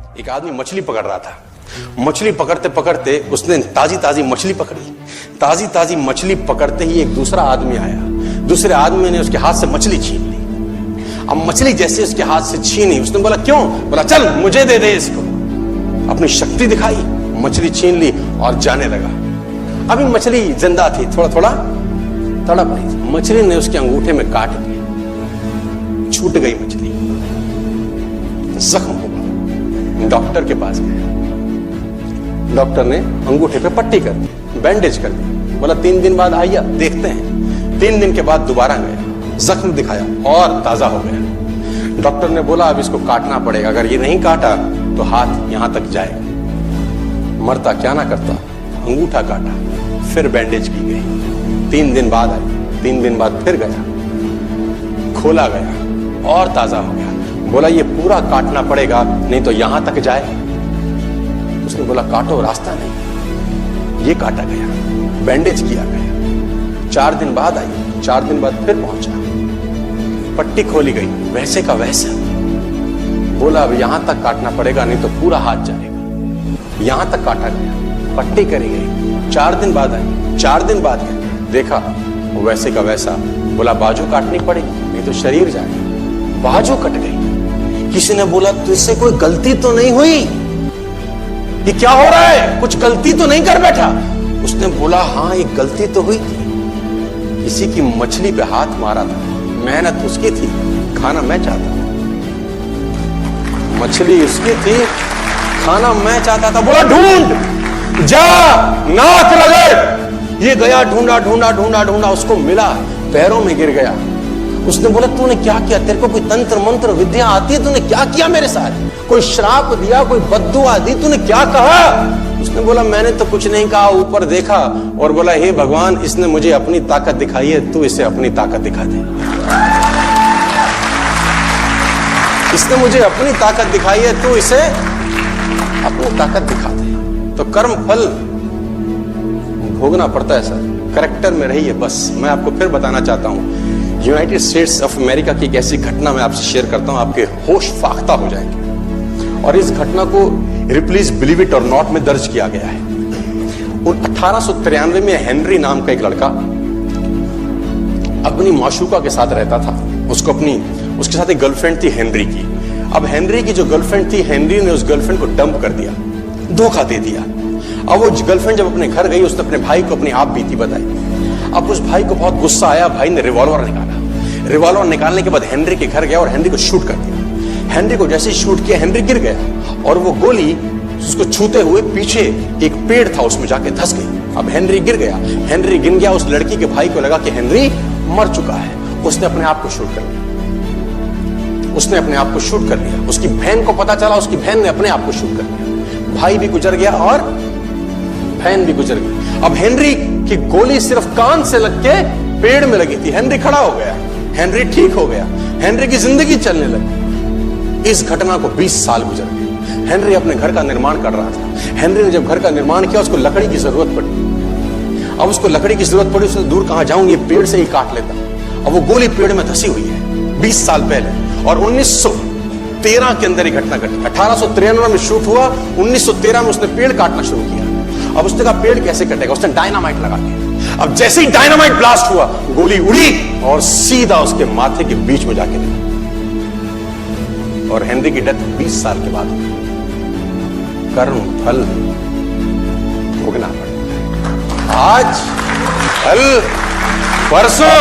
एक आदमी मछली पकड़ रहा था। मछली पकड़ते पकड़ते उसने ताजी ताजी मछली पकड़ी। ताजी ताजी मछली पकड़ते ही एक दूसरा आदमी आया। दूसरे आदमी ने उसके हाथ से मछली छीन ली। अब मछली जैसे उसके हाथ से छीनी, उसने बोला क्यों? बोला चल मुझे दे दे इसको। अपनी शक्ति दिखाई, मछली छीन ली और जाने लगा। अभी मछली जिंदा थी, थोड़ा थोड़ा तड़प रही थी। मछली ने उसके अंगूठे में काट दिया, छूट गई मछली, जख्म हुआ। डॉक्टर के पास गए। डॉक्टर ने अंगूठे पे पट्टी कर दी, बैंडेज कर दी। बोला 3 दिन बाद आइए देखते हैं। 3 दिन के बाद दोबारा गया, जख्म दिखाया और ताजा हो गया। डॉक्टर ने बोला अब इसको काटना पड़ेगा, अगर ये नहीं काटा तो हाथ यहां तक जाएगा। मरता क्या ना करता, अंगूठा काटा, फिर बैंडेज की गई। 3 दिन बाद आई, 3 दिन बाद फिर गया, खोला गया और ताजा हो गया। बोला ये पूरा काटना पड़ेगा नहीं तो यहां तक जाए। उसने बोला काटो, रास्ता नहीं। ये काटा गया, बैंडेज किया गया। 4 दिन बाद आई, 4 दिन बाद फिर पहुंचा, पट्टी खोली गई, वैसे का वैसा। बोला अब यहां तक काटना पड़ेगा नहीं तो पूरा हाथ जाएगा। यहां तक काटा गया, पट्टी करी गई। 4 दिन बाद आई, 4 दिन बाद गया, देखा वैसे का वैसा। बोला बाजू काटनी पड़ेगी नहीं तो शरीर जाएगा। बाजू कट गई। किसी ने बोला तुझसे कोई गलती तो नहीं हुई? ये क्या हो रहा है? कुछ गलती तो नहीं कर बैठा? उसने बोला हाँ एक गलती तो हुई थी। किसी की मछली पे हाथ मारा था, मेहनत उसकी थी, खाना मैं चाहता था। मछली उसकी थी, खाना मैं चाहता था। बोला ढूंढ, जा, नाक रगड़। ये गया, ढूंढा ढूंढा ढूंढा ढूंढा, उसको मिला, पैरों में गिर गया। उसने बोला तूने क्या किया? तेरे को कोई तंत्र मंत्र विद्या आती है? तूने क्या किया मेरे साथ? कोई श्राप दिया, कोई बद्दुआ दी? तूने क्या कहा? उसने बोला मैंने तो कुछ नहीं कहा, ऊपर देखा और बोला हे भगवान इसने मुझे अपनी ताकत दिखाई है, तू इसे अपनी ताकत दिखा दे। इसने मुझे अपनी ताकत दिखाई है, तू इसे अपनी ताकत दिखा दे। तो कर्म फल भोगना पड़ता है सर, करेक्टर में रहिए बस। मैं आपको फिर बताना चाहता हूं, यूनाइटेड स्टेट्स ऑफ अमेरिका की एक ऐसी घटना मैं आपसे शेयर करता हूं, आपके होश फाख्ता हो जाएंगे। और इस घटना को रिप्लीज बिलीव इट और नॉट में दर्ज किया गया है। 1893 में हेनरी नाम का एक लड़का अपनी माशूका के साथ रहता था। उसके साथ एक गर्लफ्रेंड थी हेनरी की। अब हेनरी की जो गर्लफ्रेंड थी, हेनरी ने उस गर्लफ्रेंड को डंप कर दिया, धोखा दे दिया। अब वो गर्लफ्रेंड जब अपने घर गई, उसने अपने भाई को अपनी आप बीती बताई। अब उस भाई को बहुत गुस्सा आया, भाई ने रिवॉल्वर निकाला। रिवॉल्वर निकालने के बाद हेनरी के घर गया और हेनरी को शूट कर दिया। हेनरी को जैसे शूट किया, हेनरी गिर गया और वो गोली उसको छूते हुए पीछे एक पेड़ था उसमें जाके धंस गई। अब हेनरी गिर गया, हेनरी गिर गया। उस लड़की के भाई को लगा कि हेनरी मर चुका है, उसने अपने आप को शूट कर लिया। उसने अपने आप को शूट कर लिया। उसकी बहन को पता चला, उसकी बहन ने अपने आप को शूट कर लिया। भाई भी गुजर गया और बहन भी गुजर गई। अब हेनरी की गोली सिर्फ कान से लग के पेड़ में लगी थी। हेनरी खड़ा हो गया, हेनरी ठीक हो गया, हेनरी की जिंदगी चलने लगी। इस घटना को 20 साल गुजर गए। हेनरी अपने घर का निर्माण कर रहा था। हेनरी ने जब घर का निर्माण किया, उसको लकड़ी की जरूरत पड़ी। अब उसको लकड़ी की जरूरत पड़ी, उसने दूर कहां जाऊं, ये पेड़ से ही काट लेता। अब वो गोली पेड़ में धसी हुई है 20 साल पहले। और 1913 के अंदर ये घटना घटी। 1893 में शूट हुआ, 1913 में उसने पेड़ काटना शुरू किया। अब उसने कहा पेड़ कैसे कटेगा? उसने डायनामाइट लगा दिया। अब जैसे ही डायनामाइट ब्लास्ट हुआ, गोली उड़ी और सीधा उसके माथे के बीच में जाके लगी। और हेनरी की डेथ 20 साल के बाद हुई। कर्म फल भोगना पड़ता है। आज, कल, परसों